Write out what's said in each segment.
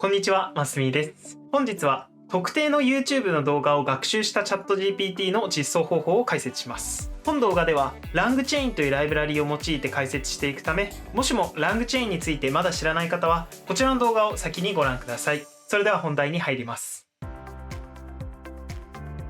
こんにちは、ますみです。本日は特定の YouTube の動画を学習したチャット GPT の実装方法を解説します。本動画では LangChain というライブラリを用いて解説していくため、もしも LangChain についてまだ知らない方はこちらの動画を先にご覧ください。それでは本題に入ります。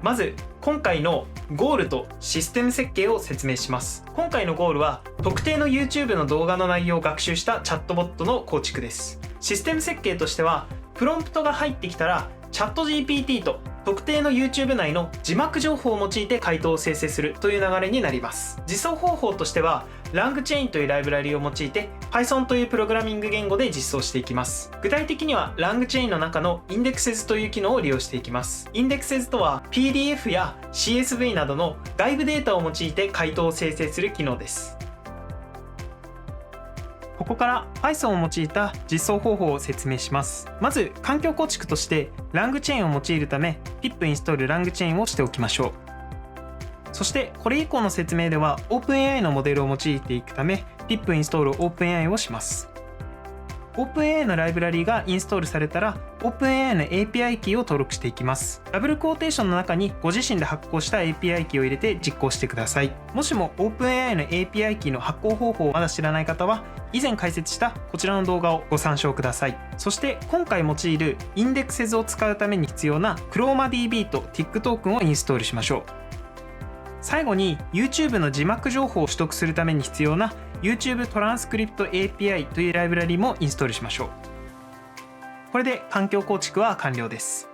まず今回のゴールとシステム設計を説明します。今回のゴールは特定の YouTube の動画の内容を学習したチャットボットの構築です。システム設計としては、プロンプトが入ってきたらチャット GPT と特定の YouTube 内の字幕情報を用いて回答を生成するという流れになります。実装方法としては LangChain というライブラリを用いて Python というプログラミング言語で実装していきます。具体的には LangChain の中の Indexes という機能を利用していきます。Indexes とは PDF や CSV などの外部データを用いて回答を生成する機能です。ここから Python を用いた実装方法を説明します。まず環境構築として LangChain を用いるため pip install LangChain をしておきましょう。そしてこれ以降の説明では OpenAI のモデルを用いていくため pip install OpenAI をします。OpenAI のライブラリがインストールされたら OpenAI の API キーを登録していきます。ダブルクォーテーションの中にご自身で発行した API キーを入れて実行してください。もしも OpenAI の API キーの発行方法をまだ知らない方は以前解説したこちらの動画をご参照ください。そして今回用いる Indexes を使うために必要な ChromaDB と Tick トークンをインストールしましょう。最後に YouTube の字幕情報を取得するために必要な YouTube トランスクリプト API というライブラリもインストールしましょう。これで環境構築は完了です。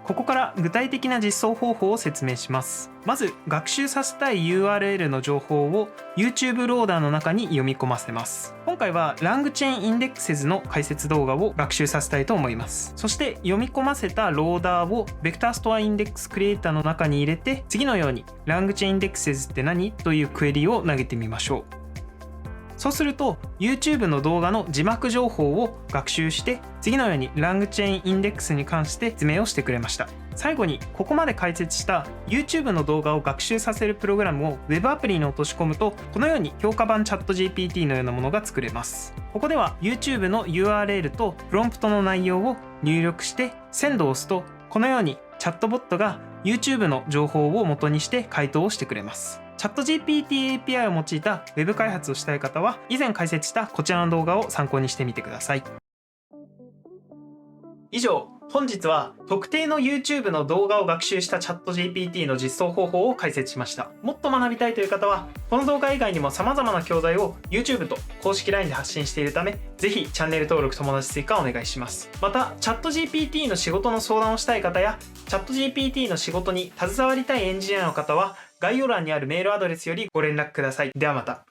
ここから具体的な実装方法を説明します。まず学習させたい URL の情報を YouTube ローダーの中に読み込ませます。今回は LangChain Indexes の解説動画を学習させたいと思います。そして読み込ませたローダーを Vector Store Index Creator の中に入れて、次のように LangChain Indexes って何というクエリを投げてみましょう。そうすると YouTube の動画の字幕情報を学習して次のように LangChain Index に関して説明をしてくれました。最後にここまで解説した YouTube の動画を学習させるプログラムを Web アプリに落とし込むとこのように評価版チャット GPT のようなものが作れます。ここでは YouTube の URL とプロンプトの内容を入力してSendを押すとこのようにチャットボットが YouTube の情報を元にして回答をしてくれます。チャット GPT API を用いた Web 開発をしたい方は以前解説したこちらの動画を参考にしてみてください。以上、本日は特定の YouTube の動画を学習したチャット GPT の実装方法を解説しました。もっと学びたいという方はこの動画以外にも様々な教材を YouTube と公式 LINE で発信しているためぜひチャンネル登録友達追加お願いします。またチャット GPT の仕事の相談をしたい方やチャット GPT の仕事に携わりたいエンジニアの方は概要欄にあるメールアドレスよりご連絡ください。ではまた。